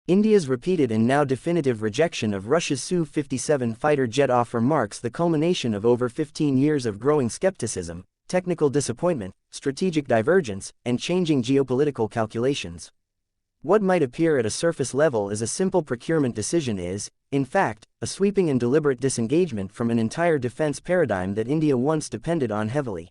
India's repeated and now definitive rejection of Russia's Su-57 fighter jet offer marks the culmination of over 15 years of growing skepticism, technical disappointment, strategic divergence, and changing geopolitical calculations. What might appear at a surface level as a simple procurement decision is, in fact, a sweeping and deliberate disengagement from an entire defense paradigm that India once depended on heavily.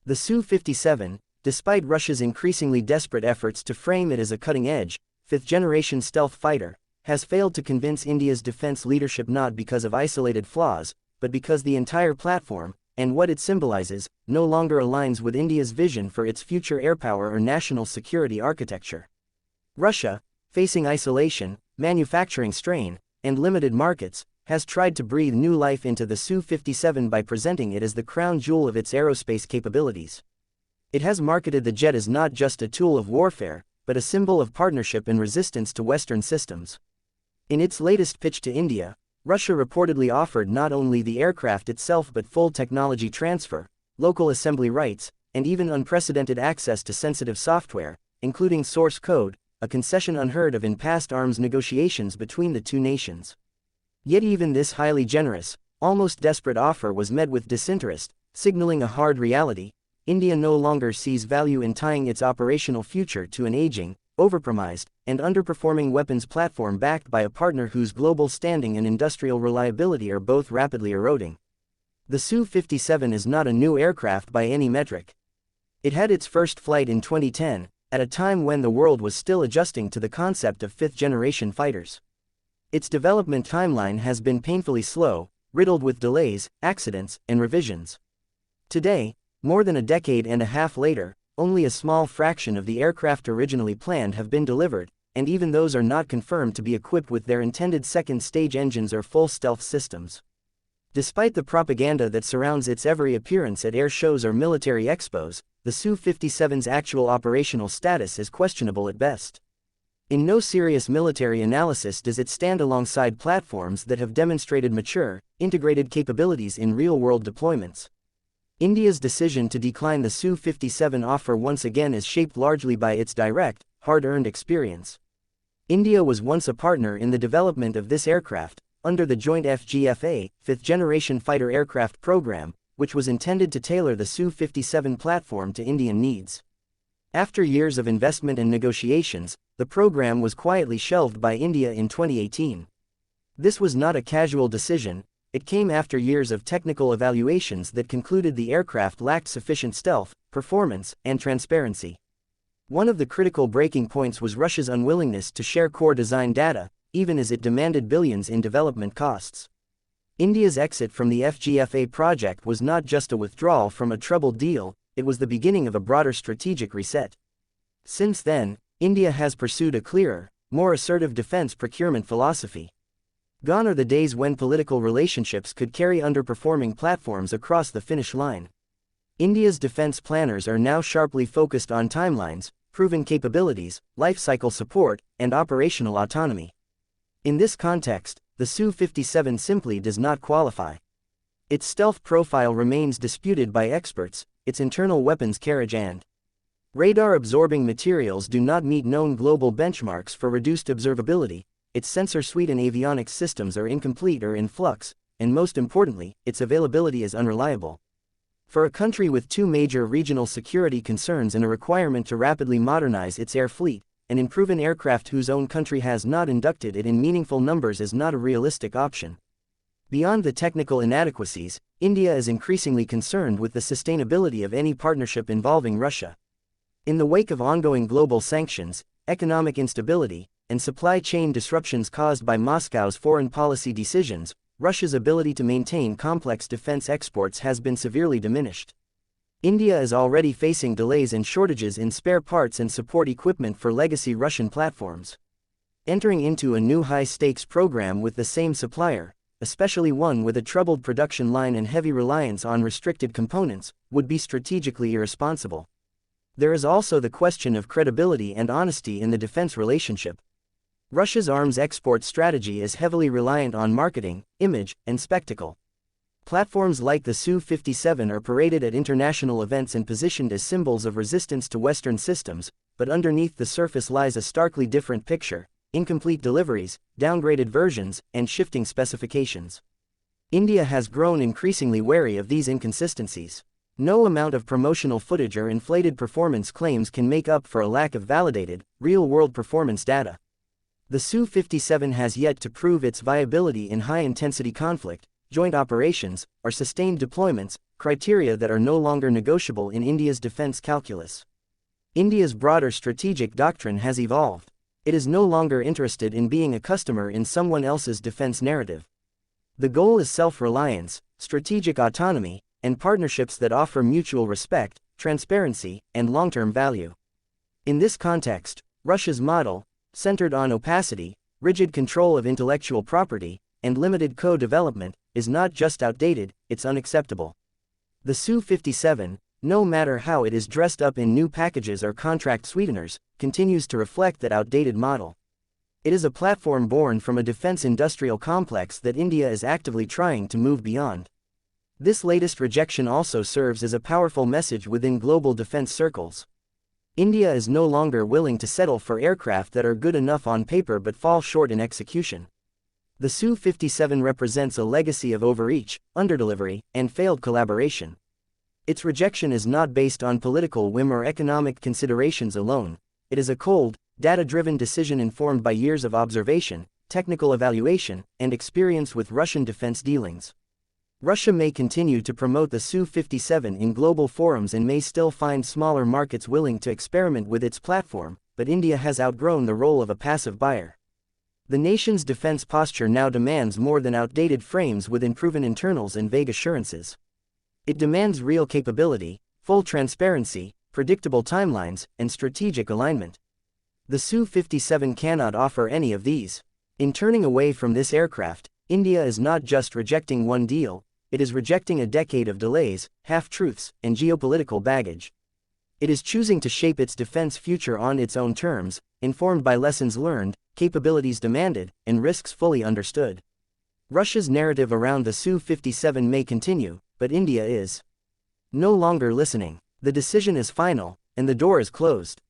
The Su-57, despite Russia's increasingly desperate efforts to frame it as a cutting-edge, fifth-generation stealth fighter, has failed to convince India's defense leadership not because of isolated flaws, but because the entire platform, and what it symbolizes, no longer aligns with India's vision for its future airpower or national security architecture. Russia, facing isolation, manufacturing strain, and limited markets, has tried to breathe new life into the Su-57 by presenting it as the crown jewel of its aerospace capabilities. It has marketed the jet as not just a tool of warfare, but a symbol of partnership and resistance to Western systems. In its latest pitch to India, Russia reportedly offered not only the aircraft itself but full technology transfer, local assembly rights, and even unprecedented access to sensitive software, including source code, a concession unheard of in past arms negotiations between the two nations. Yet even this highly generous, almost desperate offer was met with disinterest, signaling a hard reality. India no longer sees value in tying its operational future to an aging, overpromised, and underperforming weapons platform backed by a partner whose global standing and industrial reliability are both rapidly eroding. The Su-57 is not a new aircraft by any metric. It had its first flight in 2010, at a time when the world was still adjusting to the concept of fifth-generation fighters. Its development timeline has been painfully slow, riddled with delays, accidents, and revisions. Today, more than a decade and a half later, only a small fraction of the aircraft originally planned have been delivered, and even those are not confirmed to be equipped with their intended second-stage engines or full stealth systems. Despite the propaganda that surrounds its every appearance at air shows or military expos, the Su-57's actual operational status is questionable at best. In no serious military analysis does it stand alongside platforms that have demonstrated mature, integrated capabilities in real-world deployments. India's decision to decline the Su-57 offer once again is shaped largely by its direct, hard-earned experience. India was once a partner in the development of this aircraft, under the joint FGFA, fifth-generation fighter aircraft program, which was intended to tailor the Su-57 platform to Indian needs. After years of investment and negotiations, the program was quietly shelved by India in 2018. This was not a casual decision. It came after years of technical evaluations that concluded the aircraft lacked sufficient stealth, performance, and transparency. One of the critical breaking points was Russia's unwillingness to share core design data, even as it demanded billions in development costs. India's exit from the FGFA project was not just a withdrawal from a troubled deal, it was the beginning of a broader strategic reset. Since then, India has pursued a clearer, more assertive defense procurement philosophy. Gone are the days when political relationships could carry underperforming platforms across the finish line. India's defense planners are now sharply focused on timelines, proven capabilities, life cycle support, and operational autonomy. In this context, the Su-57 simply does not qualify. Its stealth profile remains disputed by experts, its internal weapons carriage and radar-absorbing materials do not meet known global benchmarks for reduced observability. Its sensor suite and avionics systems are incomplete or in flux, and most importantly, its availability is unreliable. For a country with two major regional security concerns and a requirement to rapidly modernize its air fleet, an unproven aircraft whose own country has not inducted it in meaningful numbers is not a realistic option. Beyond the technical inadequacies, India is increasingly concerned with the sustainability of any partnership involving Russia. In the wake of ongoing global sanctions, economic instability, and supply chain disruptions caused by Moscow's foreign policy decisions, Russia's ability to maintain complex defense exports has been severely diminished. India is already facing delays and shortages in spare parts and support equipment for legacy Russian platforms. Entering into a new high-stakes program with the same supplier, especially one with a troubled production line and heavy reliance on restricted components, would be strategically irresponsible. There is also the question of credibility and honesty in the defense relationship. Russia's arms export strategy is heavily reliant on marketing, image, and spectacle. Platforms like the Su-57 are paraded at international events and positioned as symbols of resistance to Western systems, but underneath the surface lies a starkly different picture. incomplete deliveries, downgraded versions, and shifting specifications. India has grown increasingly wary of these inconsistencies. No amount of promotional footage or inflated performance claims can make up for a lack of validated, real-world performance data. The Su-57 has yet to prove its viability in high-intensity conflict, joint operations, or sustained deployments, criteria that are no longer negotiable in India's defense calculus. India's broader strategic doctrine has evolved. It is no longer interested in being a customer in someone else's defense narrative. The goal is self-reliance, strategic autonomy, and partnerships that offer mutual respect, transparency, and long-term value. In this context, Russia's model, centered on opacity, rigid control of intellectual property, and limited co-development, is not just outdated, it's unacceptable. The Su-57, no matter how it is dressed up in new packages or contract sweeteners, continues to reflect that outdated model. It is a platform born from a defense industrial complex that India is actively trying to move beyond. This latest rejection also serves as a powerful message within global defense circles. India is no longer willing to settle for aircraft that are good enough on paper but fall short in execution. The Su-57 represents a legacy of overreach, underdelivery, and failed collaboration. Its rejection is not based on political whim or economic considerations alone. It is a cold, data-driven decision informed by years of observation, technical evaluation, and experience with Russian defense dealings. Russia may continue to promote the Su-57 in global forums and may still find smaller markets willing to experiment with its platform, but India has outgrown the role of a passive buyer. The nation's defense posture now demands more than outdated frames with unproven internals and vague assurances. It demands real capability, full transparency, predictable timelines, and strategic alignment. The Su-57 cannot offer any of these. In turning away from this aircraft, India is not just rejecting one deal, it is rejecting a decade of delays, half-truths, and geopolitical baggage. It is choosing to shape its defense future on its own terms, informed by lessons learned, capabilities demanded, and risks fully understood. Russia's narrative around the Su-57 may continue, but India is no longer listening. The decision is final, and the door is closed.